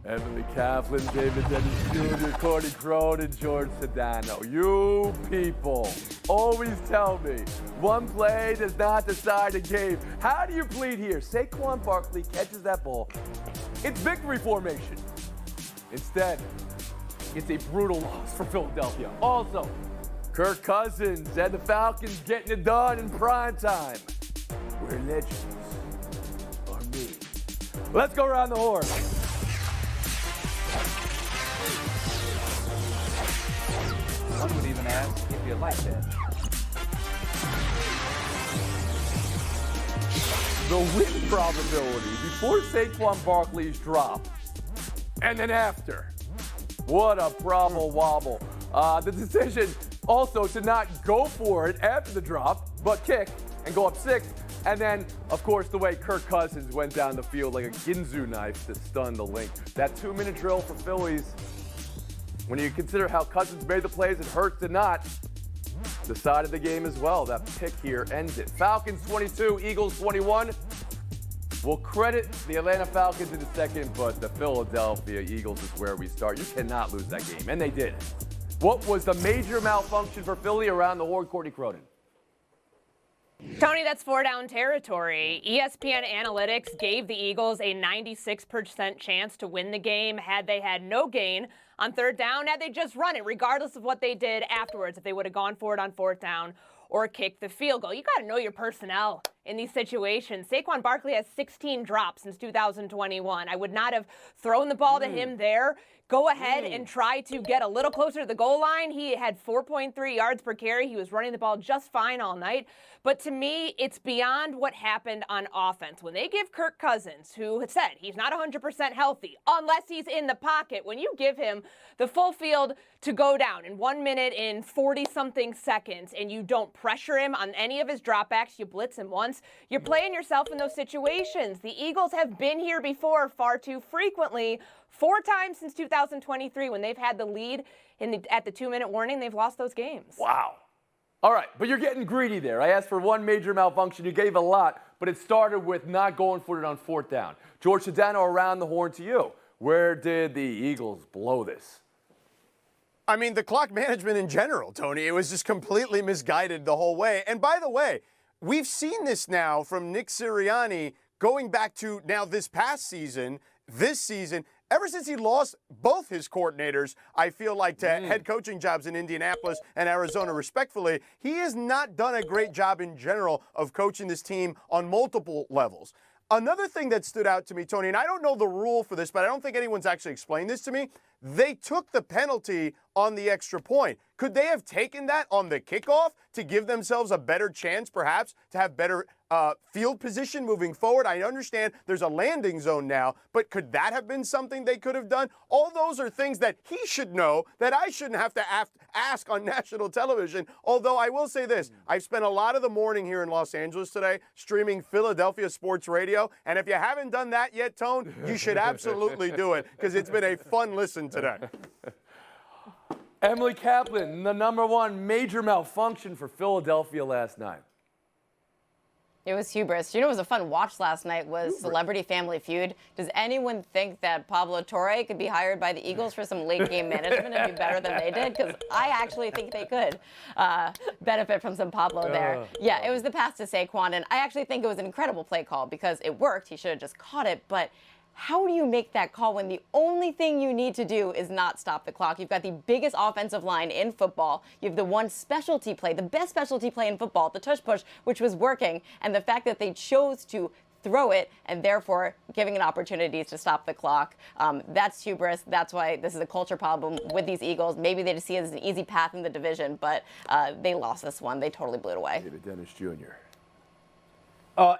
Emily Kaplan, David Dennis Jr., Courtney Cronin, George Sedano. You people always tell me one play does not decide a game. How do you plead here? Saquon Barkley catches that ball. It's victory formation. Instead, it's a brutal loss for Philadelphia. Also, Kirk Cousins and the Falcons getting it done in prime time. Where legends are made. Let's go around the horn. Some would even ask if you like that. The win probability before Saquon Barkley's drop, and then after. What a problem wobble. The decision also to not go for it after the drop, but kick and go up 6. And then, of course, the way Kirk Cousins went down the field like a Ginzu knife to stun the Link. That 2-minute drill for Phillies, when you consider how Cousins made the plays and Hurts did not, decided the game as well. That pick here ends it. Falcons 22, Eagles 21. We'll credit the Atlanta Falcons in a second, but the Philadelphia Eagles is where we start. You cannot lose that game, and they did. What was the major malfunction for Philly around the horn, Courtney Cronin? Tony, that's 4-down territory. ESPN Analytics gave the Eagles a 96% chance to win the game had they had no gain on 3rd down, had they just run it, regardless of what they did afterwards, if they would have gone for it on 4th down or kicked the field goal. You got to know your personnel in these situations. Saquon Barkley has 16 drops since 2021. I would not have thrown the ball to him there. Go ahead and try to get a little closer to the goal line. He had 4.3 yards per carry. He was running the ball just fine all night. But to me, it's beyond what happened on offense. When they give Kirk Cousins, who had said he's not 100% healthy unless he's in the pocket, when you give him the full field to go down in 1 minute in 40-something seconds and you don't pressure him on any of his dropbacks, you blitz him once, you're playing yourself in those situations. The Eagles have been here before far too frequently. 4 times since 2023 when they've had the lead at the 2-minute warning, they've lost those games. Wow. All right, but you're getting greedy there. I asked for one major malfunction. You gave a lot, but it started with not going for it on 4th down. George Sedano, around the horn to you. Where did the Eagles blow this? I mean, the clock management in general, Tony, it was just completely misguided the whole way. And by the way, we've seen this now from Nick Sirianni going back to now this past season, this season. Ever since he lost both his coordinators, I feel like, to head coaching jobs in Indianapolis and Arizona, respectfully, he has not done a great job in general of coaching this team on multiple levels. Another thing that stood out to me, Tony, and I don't know the rule for this, but I don't think anyone's actually explained this to me. They took the penalty on the extra point. Could they have taken that on the kickoff to give themselves a better chance, perhaps, to have better field position moving forward? I understand there's a landing zone now, but could that have been something they could have done? All those are things that he should know that I shouldn't have to ask on national television. Although I will say this, I've spent a lot of the morning here in Los Angeles today streaming Philadelphia sports radio, and if you haven't done that yet, Tone, you should absolutely do it because it's been a fun listen today. Emily Kaplan, the #1 major malfunction for Philadelphia last night. It was hubris. You know, it was a fun watch last night was Celebrity Family Feud. Does anyone think that Pablo Torre could be hired by the Eagles for some late game management and be better than they did? Because I actually think they could benefit from some Pablo there. Yeah, it was the pass to Saquon, and I actually think it was an incredible play call because it worked. He should have just caught it, but how do you make that call when the only thing you need to do is not stop the clock? You've got the biggest offensive line in football. You have the one specialty play, the best specialty play in football, the tush push, which was working. And the fact that they chose to throw it and therefore giving an opportunity to stop the clock, that's hubris. That's why this is a culture problem with these Eagles. Maybe they just see it as an easy path in the division, but they lost this one. They totally blew it away. David Dennis Jr.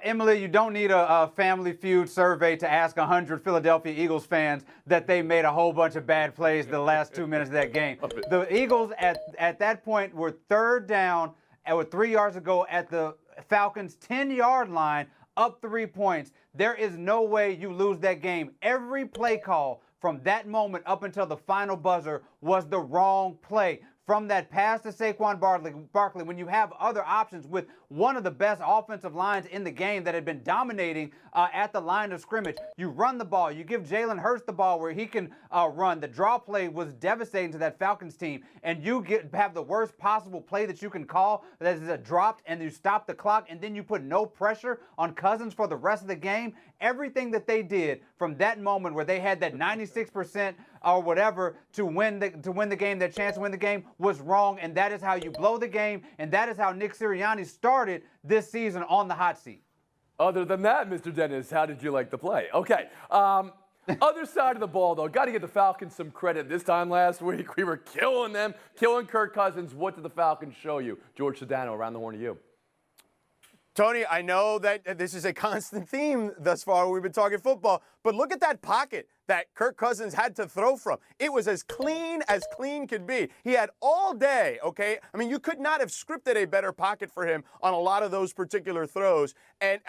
Emily, you don't need a Family Feud survey to ask 100 Philadelphia Eagles fans that they made a whole bunch of bad plays the last 2 minutes of that game. The Eagles at that point were 3rd down and with 3 yards to go at the Falcons' 10-yard line, up 3 points. There is no way you lose that game. Every play call from that moment up until the final buzzer was the wrong play. from that pass to Saquon Barkley, when you have other options with one of the best offensive lines in the game that had been dominating at the line of scrimmage. You run the ball. You give Jalen Hurts the ball where he can run. The draw play was devastating to that Falcons team, and you have the worst possible play that you can call that is a dropped, and you stop the clock, and then you put no pressure on Cousins for the rest of the game. Everything that they did from that moment where they had that 96% or whatever to win the game, their chance to win the game, was wrong, and that is how you blow the game, and that is how Nick Sirianni started this season on the hot seat. Other than that, Mr. Dennis, how did you like the play? Okay. Other side of the ball, though, got to give the Falcons some credit. This time last week, we were killing them, killing Kirk Cousins. What did the Falcons show you? George Sedano, around the horn to you. Tony, I know that this is a constant theme thus far. We've been talking football, but look at that pocket that Kirk Cousins had to throw from. It was as clean could be. He had all day, okay? I mean, you could not have scripted a better pocket for him on a lot of those particular throws. And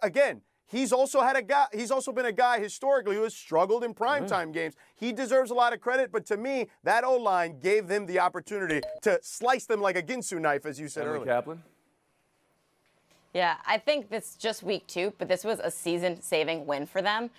again, he's also been a guy historically who has struggled in primetime games. He deserves a lot of credit, but to me, that O-line gave them the opportunity to slice them like a Ginsu knife, as you said Emily earlier. Kaplan? Yeah, I think this is just week 2, but this was a season-saving win for them.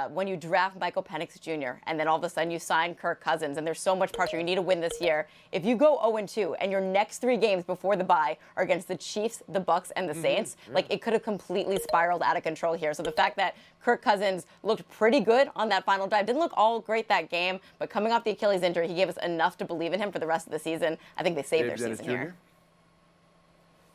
When you draft Michael Penix Jr. and then all of a sudden you sign Kirk Cousins and there's so much pressure, you need to win this year. If you go 0-2 and your next 3 games before the bye are against the Chiefs, the Bucs, and the Saints, like it could have completely spiraled out of control here. So the fact that Kirk Cousins looked pretty good on that final drive, didn't look all great that game, but coming off the Achilles injury, he gave us enough to believe in him for the rest of the season. I think they saved their season here.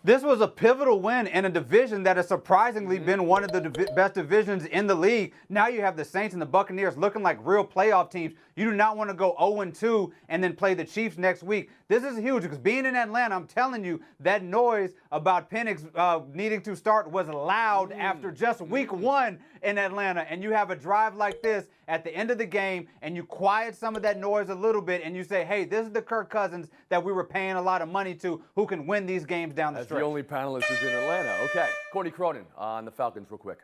This was a pivotal win in a division that has surprisingly been one of the best divisions in the league. Now you have the Saints and the Buccaneers looking like real playoff teams. You do not want to go 0-2 and then play the Chiefs next week. This is huge because being in Atlanta, I'm telling you, that noise about Penix needing to start was loud after just week 1 in Atlanta. And you have a drive like this at the end of the game and you quiet some of that noise a little bit and you say, hey, this is the Kirk Cousins that we were paying a lot of money to who can win these games down the stretch. The only panelist who's in Atlanta. Okay, Courtney Cronin on the Falcons real quick.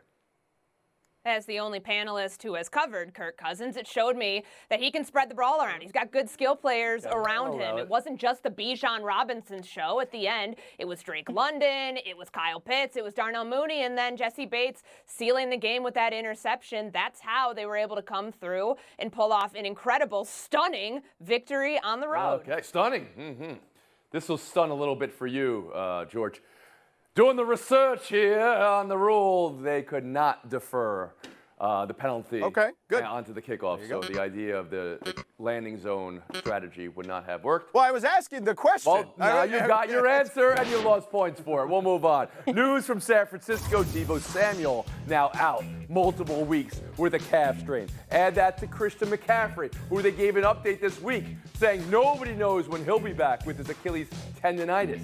As the only panelist who has covered Kirk Cousins, it showed me that he can spread the ball around. He's got good skill players around him. It wasn't just the Bijan Robinson show at the end. It was Drake London, it was Kyle Pitts, it was Darnell Mooney, and then Jesse Bates sealing the game with that interception. That's how they were able to come through and pull off an incredible, stunning victory on the road. Okay, stunning. This will stun a little bit for you, George. Doing the research here on the rule, they could not defer the penalty onto the kickoff. So the idea of the landing zone strategy would not have worked. Well, I was asking the question. Well, now you got your answer and you lost points for it. We'll move on. News from San Francisco, Deebo Samuel now out multiple weeks with a calf strain. Add that to Christian McCaffrey, who they gave an update this week saying nobody knows when he'll be back with his Achilles tendonitis.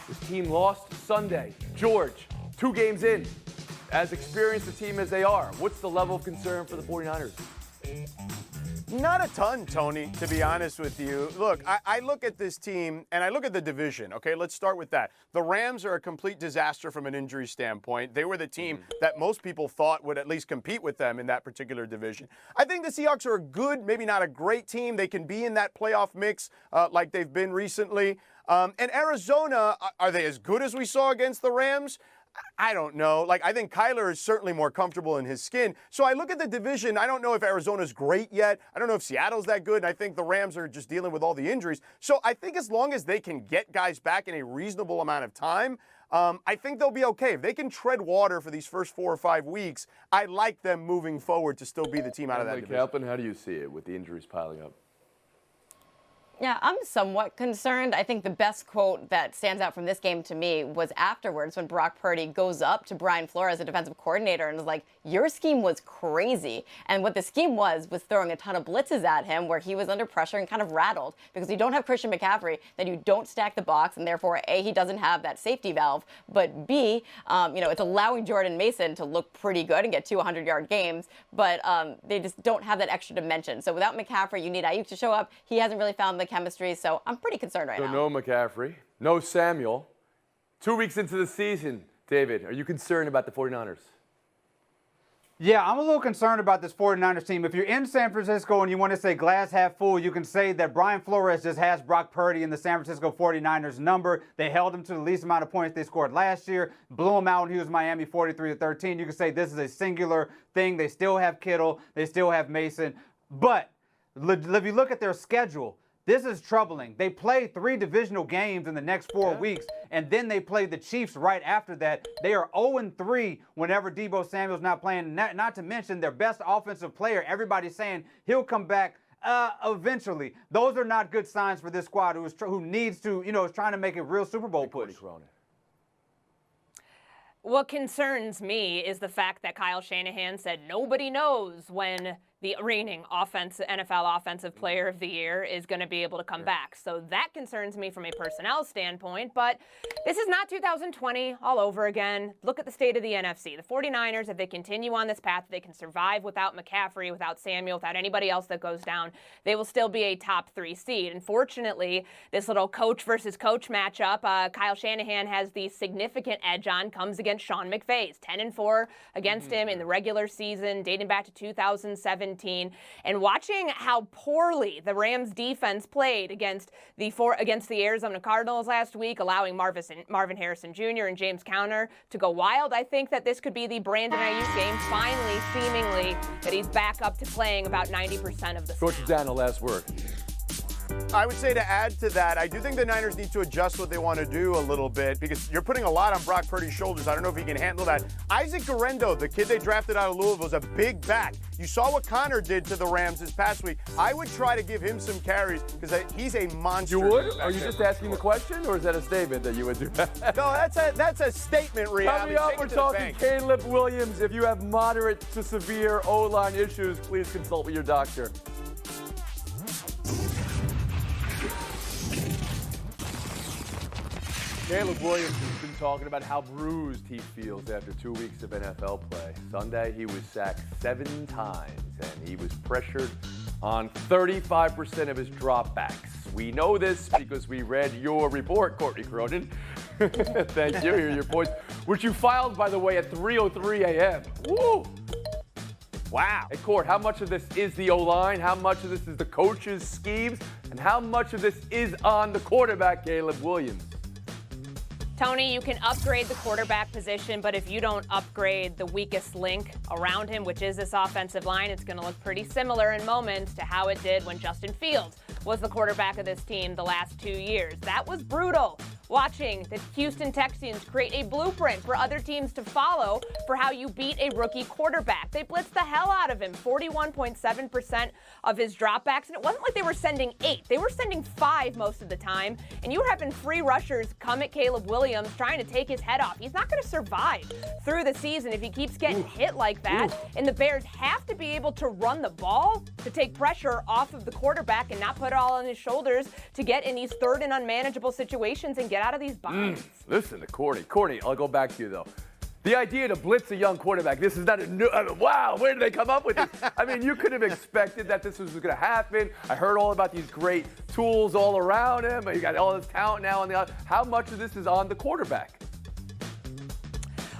His team lost Sunday. George, 2 games in, as experienced a team as they are, what's the level of concern for the 49ers? Not a ton, Tony, to be honest with you. Look, I look at this team, and I look at the division, okay? Let's start with that. The Rams are a complete disaster from an injury standpoint. They were the team that most people thought would at least compete with them in that particular division. I think the Seahawks are a good, maybe not a great team. They can be in that playoff mix like they've been recently. And Arizona, are they as good as we saw against the Rams? I don't know. Like, I think Kyler is certainly more comfortable in his skin. So I look at the division. I don't know if Arizona's great yet. I don't know if Seattle's that good. And I think the Rams are just dealing with all the injuries. So I think as long as they can get guys back in a reasonable amount of time, I think they'll be okay. If they can tread water for these first 4 or 5 weeks, I like them moving forward to still be the team out of that division. Kaplan, how do you see it with the injuries piling up? Yeah, I'm somewhat concerned. I think the best quote that stands out from this game to me was afterwards when Brock Purdy goes up to Brian Flores, the defensive coordinator, and is like, your scheme was crazy. And what the scheme was throwing a ton of blitzes at him where he was under pressure and kind of rattled because you don't have Christian McCaffrey, then you don't stack the box, and therefore, A, he doesn't have that safety valve, but B, it's allowing Jordan Mason to look pretty good and get 2 100-yard games, but they just don't have that extra dimension. So without McCaffrey, you need Ayuk to show up. He hasn't really found the chemistry, so I'm pretty concerned right now. So no McCaffrey, no Samuel. 2 weeks into the season, David, are you concerned about the 49ers? Yeah, I'm a little concerned about this 49ers team. If you're in San Francisco and you want to say glass half full, you can say that Brian Flores just has Brock Purdy in the San Francisco 49ers number. They held him to the least amount of points they scored last year, blew him out when he was Miami 43-13. You can say this is a singular thing. They still have Kittle. They still have Mason. But if you look at their schedule, this is troubling. They play 3 divisional games in the next 4 weeks, and then they play the Chiefs right after that. They are 0-3 whenever Deebo Samuel's not playing. Not to mention their best offensive player. Everybody's saying he'll come back eventually. Those are not good signs for this squad who needs to, is trying to make a real Super Bowl push. What concerns me is the fact that Kyle Shanahan said nobody knows when the reigning NFL Offensive Player of the Year is going to be able to come back. So that concerns me from a personnel standpoint. But this is not 2020 all over again. Look at the state of the NFC. The 49ers, if they continue on this path, they can survive without McCaffrey, without Samuel, without anybody else that goes down. They will still be a top 3 seed. Unfortunately, this little coach versus coach matchup, Kyle Shanahan has the significant edge on, comes against Sean McVay's 10-4 against him in the regular season, dating back to 2017. And watching how poorly the Rams defense played against the Arizona Cardinals last week, allowing Marvin Harrison Jr. and James Conner to go wild, I think that this could be the Brandon Ayuk game, finally, seemingly, that he's back up to playing about 90% of the Coach snaps. Dano, last word. I would say to add to that, I do think the Niners need to adjust what they want to do a little bit because you're putting a lot on Brock Purdy's shoulders. I don't know if he can handle that. Isaac Guerendo, the kid they drafted out of Louisville, is a big back. You saw what Connor did to the Rams this past week. I would try to give him some carries because he's a monster. You would? Are you just asking the question, or is that a statement that you would do that? No, that's a statement, Riyadh. Coming up, we're talking Caleb Williams. If you have moderate to severe O-line issues, please consult with your doctor. Caleb Williams has been talking about how bruised he feels after 2 weeks of NFL play. Sunday, he was sacked 7 times, and he was pressured on 35% of his dropbacks. We know this because we read your report, Courtney Cronin. Thank you. Here are your points, which you filed, by the way, at 3:03 a.m. Woo! Wow. Hey, Court, how much of this is the O-line? How much of this is the coach's schemes? And how much of this is on the quarterback, Caleb Williams? Tony, you can upgrade the quarterback position, but if you don't upgrade the weakest link around him, which is this offensive line, it's going to look pretty similar in moments to how it did when Justin Fields was the quarterback of this team the last 2 years. That was brutal. Watching the Houston Texans create a blueprint for other teams to follow for how you beat a rookie quarterback. They blitzed the hell out of him, 41.7% of his dropbacks, and it wasn't like they were sending 8. They were sending 5 most of the time, and you were having free rushers come at Caleb Williams trying to take his head off. He's not going to survive through the season if he keeps getting hit like that, and the Bears have to be able to run the ball to take pressure off of the quarterback and not put it all on his shoulders to get in these third and unmanageable situations and get out of these binds. Listen to Courtney. Courtney, I'll go back to you, though. The idea to blitz a young quarterback, this is not a new, wow, where did they come up with this? I mean, you could have expected that this was going to happen. I heard all about these great tools all around him. You got all this talent now on the, how much of this is on the quarterback?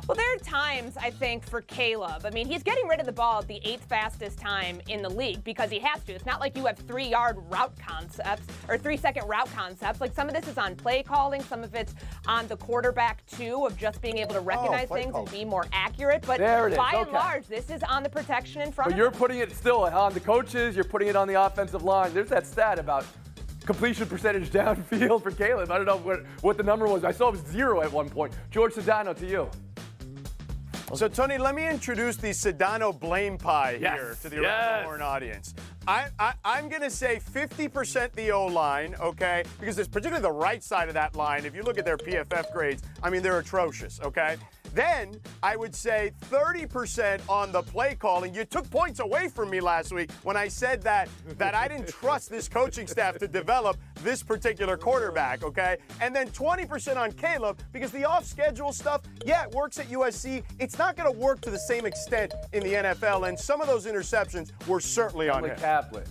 Well, there are times, I think, for Caleb. I mean, he's getting rid of the ball at the 8th fastest time in the league because he has to. It's not like you have 3-yard route concepts or 3-second route concepts. Like, some of this is on play calling. Some of it's on the quarterback, too, of just being able to recognize things and be more accurate. But by and large, this is on the protection in front of him. But you're putting it still on the coaches. You're putting it on the offensive line. There's that stat about completion percentage downfield for Caleb. I don't know what the number was. I saw it was 0 at one point. George Sedano, to you. So, Tony, let me introduce the Sedano blame pie here to the Around the Horn audience. I'm going to say 50% the O-line, okay? Because it's particularly the right side of that line. If you look at their PFF grades, I mean, they're atrocious, okay? Then I would say 30% on the play calling. You took points away from me last week when I said that I didn't trust this coaching staff to develop this particular quarterback, okay? And then 20% on Caleb because the off-schedule stuff, yeah, it works at USC. It's not going to work to the same extent in the NFL, and some of those interceptions were certainly on him. Kaplan.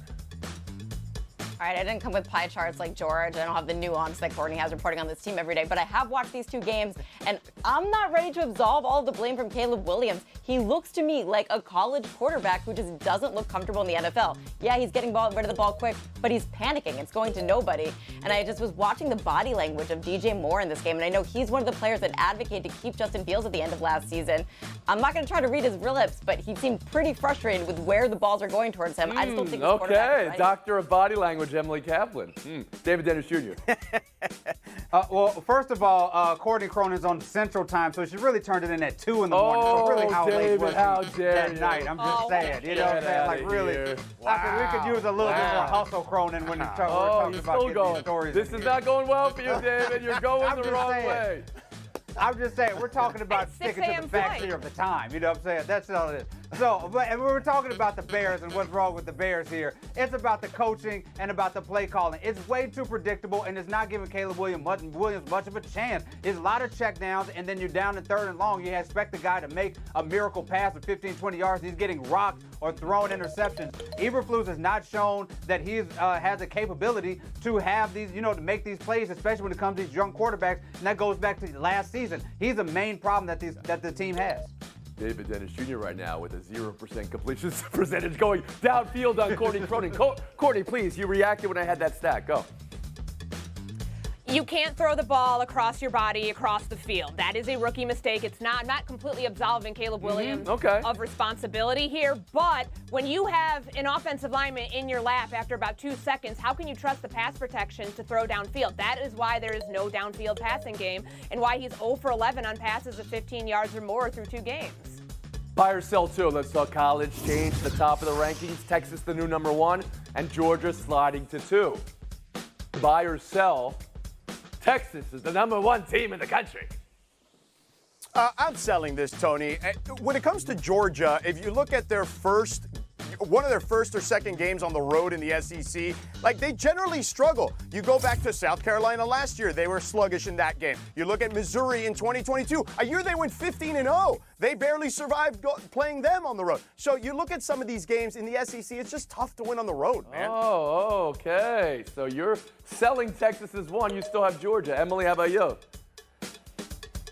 All right, I didn't come with pie charts like George. I don't have the nuance that Courtney has reporting on this team every day, but I have watched these two games, and I'm not ready to absolve all of the blame from Caleb Williams. He looks to me like a college quarterback who just doesn't look comfortable in the NFL. Yeah, he's getting rid of the ball quick, but he's panicking. It's going to nobody. And I just was watching the body language of DJ Moore in this game, and I know he's one of the players that advocated to keep Justin Fields at the end of last season. I'm not going to try to read his real lips, but he seemed pretty frustrated with where the balls are going towards him. I just don't think this quarterback is Okay, ready. Doctor of Body Language, Emily Kaplan. David Dennis Jr. Well, first of all, Courtney Cronin's on Central Time, so she really turned it in at 2 in the morning. So really, how late David, was how she dare that you. night? I'm just saying. You know what I'm saying? Like, really, here. we could use a little bit more hustle, Cronin, when we're Oh, talking you're about still getting these going. stories. This in is here. not going well for you, David. You're going I'm the just wrong saying. way. I'm just saying, we're talking about It's 6 sticking to a.m. the facts flight. here of the time. You know what I'm saying? That's all it is. So, and we were talking about the Bears and what's wrong with the Bears here. It's about the coaching and about the play calling. It's way too predictable, and it's not giving Caleb Williams much of a chance. It's a lot of checkdowns, and then you're down in 3rd and long. You expect the guy to make a miracle pass of 15, 20 yards. He's getting rocked or throwing interceptions. Eberflus has not shown that he has the capability to have these, to make these plays, especially when it comes to these young quarterbacks. And that goes back to last season. He's the main problem that the team has. David Dennis Jr. right now with a 0% completion percentage going downfield on Courtney Cronin. Courtney, please, you reacted when I had that stat. Go. You can't throw the ball across your body across the field. That is a rookie mistake. I'm not completely absolving Caleb Williams of responsibility here, but when you have an offensive lineman in your lap after about 2 seconds, how can you trust the pass protection to throw downfield? That is why there is no downfield passing game and why he's 0 for 11 on passes of 15 yards or more through 2 games. Buy or sell too. Let's talk college. Change to the top of the rankings. Texas the new number 1 and Georgia sliding to 2. Buy or sell. Texas is the number 1 team in the country. I'm selling this, Tony. When it comes to Georgia, if you look at one of their first or second games on the road in the SEC, they generally struggle. You go back to South Carolina last year, they were sluggish in that game. You look at Missouri in 2022, a year they went 15-0. They barely survived playing them on the road. So you look at some of these games in the SEC, it's just tough to win on the road, man. Oh, okay. So you're selling Texas as 1. You still have Georgia. Emily, how about you?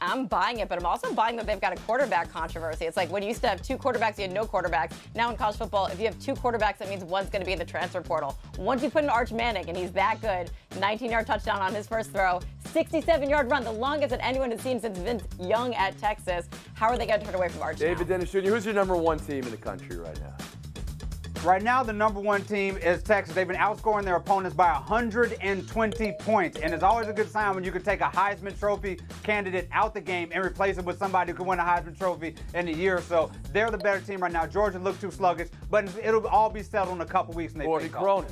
I'm buying it, but I'm also buying that they've got a quarterback controversy. It's like when you used to have 2 quarterbacks, you had no quarterbacks. Now in college football, if you have 2 quarterbacks, that means one's going to be in the transfer portal. Once you put in Arch Manning, and he's that good, 19-yard touchdown on his first throw, 67-yard run, the longest that anyone has seen since Vince Young at Texas. How are they going to turn away from Arch David now? Dennis Jr., who's your number 1 team in the country right now? Right now, the number 1 team is Texas. They've been outscoring their opponents by 120 points. And it's always a good sign when you can take a Heisman Trophy candidate out the game and replace him with somebody who can win a Heisman Trophy in a year or so. They're the better team right now. Georgia looked too sluggish, but it'll all be settled in a couple weeks. Courtney Cronin.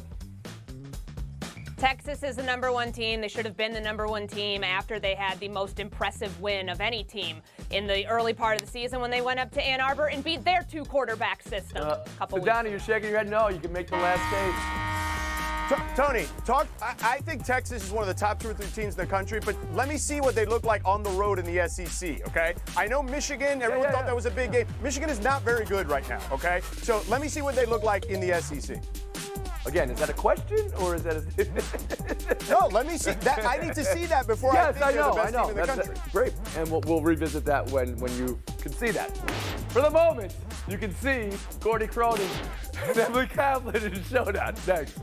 Texas is the number 1 team. They should have been the number 1 team after they had the most impressive win of any team in the early part of the season when they went up to Ann Arbor and beat their 2 quarterback system a couple So weeks Donnie, ago. you're shaking your head. No, you can make the last stage. Tony, I think Texas is one of the top 2 or 3 teams in the country, but let me see what they look like on the road in the SEC, okay? I know Michigan, everyone thought that was a big game. Michigan is not very good right now, okay? So let me see what they look like in the SEC. Again, is that a question or is that a... No, let me see that. I need to see that before I think they're the best team in the country. Great. And we'll revisit that when you can see that. For the moment, you can see Courtney Cronin and Emily Kaplan in Showdown. Next.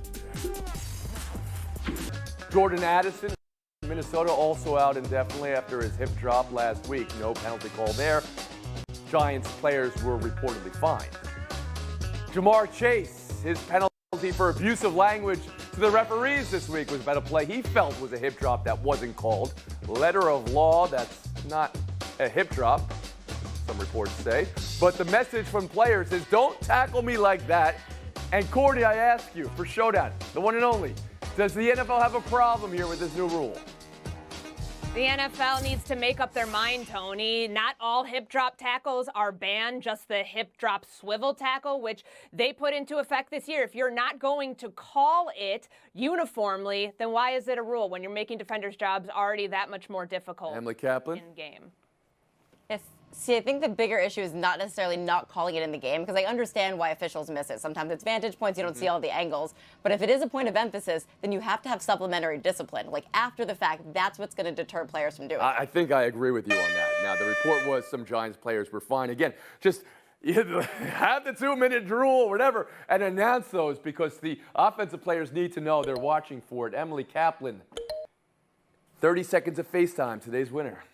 Jordan Addison, Minnesota, also out indefinitely after his hip drop last week. No penalty call there. Giants players were reportedly fined. Jamar Chase, his penalty for abusive language to the referees this week was about a play he felt was a hip drop that wasn't called. Letter of law, that's not a hip drop, some reports say. But the message from players is, don't tackle me like that. And Courtney, I ask you, for Showdown, the one and only, does the NFL have a problem here with this new rule? The NFL needs to make up their mind, Tony. Not all hip drop tackles are banned, just the hip drop swivel tackle, which they put into effect this year. If you're not going to call it uniformly, then why is it a rule when you're making defenders' jobs already that much more difficult Emily Kaplan? in game? Yes. See, I think the bigger issue is not necessarily not calling it in the game, because I understand why officials miss it. Sometimes it's vantage points, you don't see all the angles. But if it is a point of emphasis, then you have to have supplementary discipline. Like, after the fact, that's what's going to deter players from doing it. I think I agree with you on that. Now, the report was some Giants players were fine. Again, just have the 2-minute rule or whatever and announce those, because the offensive players need to know they're watching for it. Emily Kaplan, 30 seconds of FaceTime, today's winner.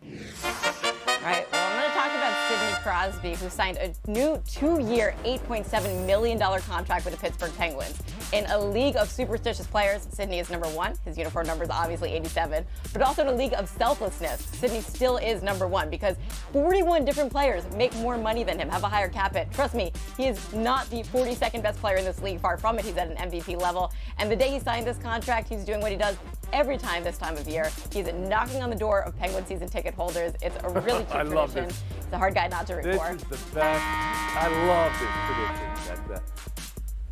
All right, well, I'm going to talk about Sidney Crosby, who signed a new 2-year, $8.7 million contract with the Pittsburgh Penguins. In a league of superstitious players, Sidney is number 1. His uniform number is obviously 87. But also in a league of selflessness, Sidney still is number 1, because 41 different players make more money than him, have a higher cap hit. Trust me, he is not the 42nd best player in this league. Far from it. He's at an MVP level. And the day he signed this contract, he's doing what he does every time this time of year. He's knocking on the door of Penguin season ticket holders. It's a really cute tradition. love this. It's a hard guy not to root for. This is the best. I love this tradition that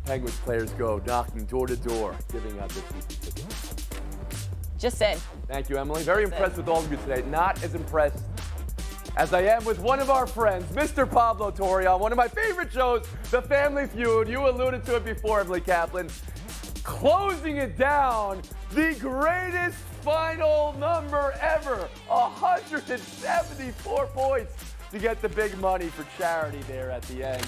Penguins players go knocking door to door, giving out this season tickets. Just Sid. Thank you, Emily. Very impressed with all of you today. Not as impressed as I am with one of our friends, Mr. Pablo Torre, on one of my favorite shows, The Family Feud. You alluded to it before, Emily Kaplan. Closing it down, the greatest final number ever, 174 points to get the big money for charity there at the end.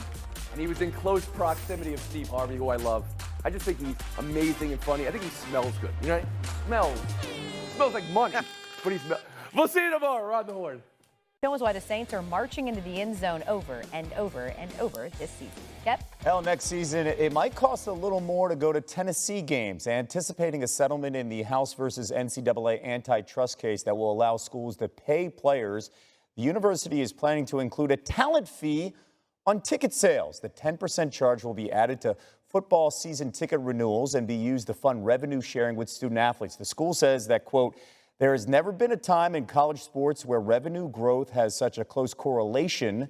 And he was in close proximity of Steve Harvey, who I love. I just think he's amazing and funny. I think he smells good. You know, smells like money, but he smells. We'll see you tomorrow. Around the Horn. Knows why the Saints are marching into the end zone over and over and over this season. Yep. Hell, next season, it might cost a little more to go to Tennessee games, anticipating a settlement in the House versus NCAA antitrust case that will allow schools to pay players. The university is planning to include a talent fee on ticket sales. The 10% charge will be added to football season ticket renewals and be used to fund revenue sharing with student athletes. The school says that, quote, there has never been a time in college sports where revenue growth has such a close correlation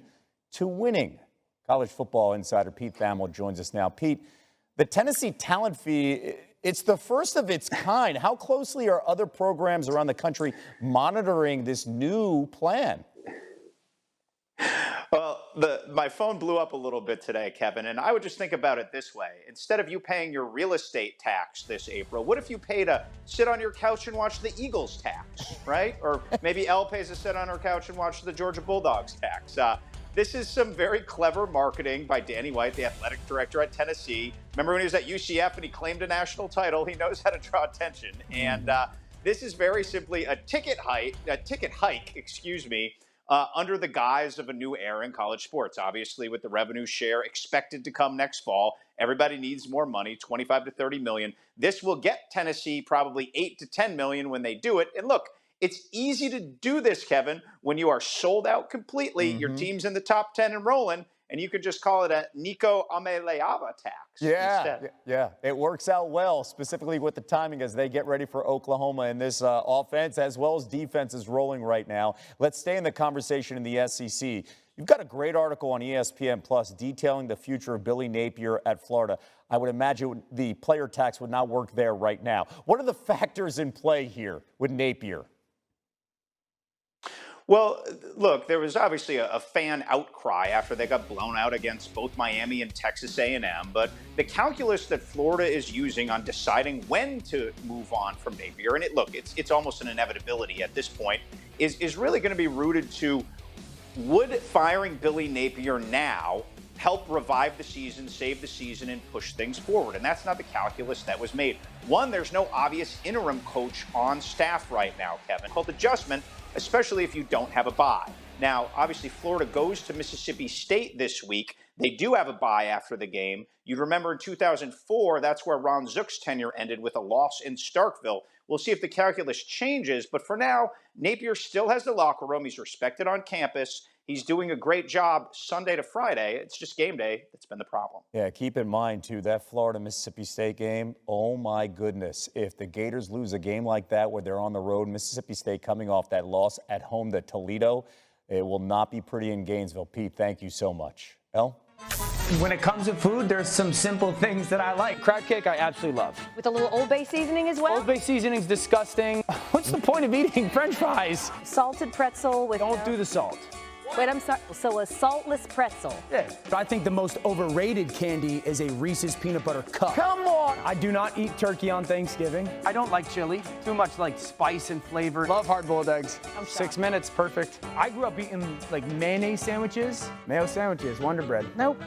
to winning. College football insider Pete Thamel joins us now. Pete, the Tennessee talent fee, it's the first of its kind. How closely are other programs around the country monitoring this new plan? Well, my phone blew up a little bit today, Kevin, and I would just think about it this way. Instead of you paying your real estate tax this April, what if you pay to sit on your couch and watch the Eagles tax, right? Or maybe Elle pays to sit on her couch and watch the Georgia Bulldogs tax. This is some very clever marketing by Danny White, the athletic director at Tennessee. Remember when he was at UCF and he claimed a national title? He knows how to draw attention. And this is very simply a ticket hike, under the guise of a new era in college sports. Obviously, with the revenue share expected to come next fall, everybody needs more money, 25 to 30 million. This will get Tennessee probably 8 to 10 million when they do it. And look, it's easy to do this, Kevin, when you are sold out completely. Your team's in the top 10 and rolling, and you can just call it a Nico Ameleava tax. Yeah, it works out well, specifically with the timing as they get ready for Oklahoma, and this offense as well as defense is rolling right now. Let's stay in the conversation in the SEC. You've got a great article on ESPN Plus detailing the future of Billy Napier at Florida. I would imagine the player tax would not work there right now. What are the factors in play here with Napier? Well, look, there was obviously a fan outcry after they got blown out against both Miami and Texas A&M. But the calculus that Florida is using on deciding when to move on from Napier, and it's almost an inevitability at this point, is really going to be rooted to would firing Billy Napier now help revive the season, save the season, and push things forward. And that's not the calculus that was made. One, there's no obvious interim coach on staff right now, Kevin. Called adjustment, especially if you don't have a bye. Now, obviously, Florida goes to Mississippi State this week. They do have a bye after the game. You'd remember in 2004, that's where Ron Zook's tenure ended with a loss in Starkville. We'll see if the calculus changes, but for now, Napier still has the locker room. He's respected on campus. He's doing a great job Sunday to Friday. It's just game day that's been the problem. Yeah, keep in mind, too, that Florida-Mississippi State game, oh, my goodness. If the Gators lose a game like that where they're on the road, Mississippi State coming off that loss at home to Toledo, it will not be pretty in Gainesville. Pete, thank you so much. Elle? When it comes to food, there's some simple things that I like. Crab cake, I absolutely love. With a little Old Bay seasoning as well? Old Bay seasoning's disgusting. What's the point of eating French fries? Salted pretzel with... Don't do the salt. Wait, I'm sorry. So a saltless pretzel. Yeah. I think the most overrated candy is a Reese's peanut butter cup. Come on! I do not eat turkey on Thanksgiving. I don't like chili. Too much like spice and flavor. Love hard-boiled eggs. 6 minutes, perfect. I grew up eating like mayonnaise sandwiches, mayo sandwiches, Wonder Bread. Nope.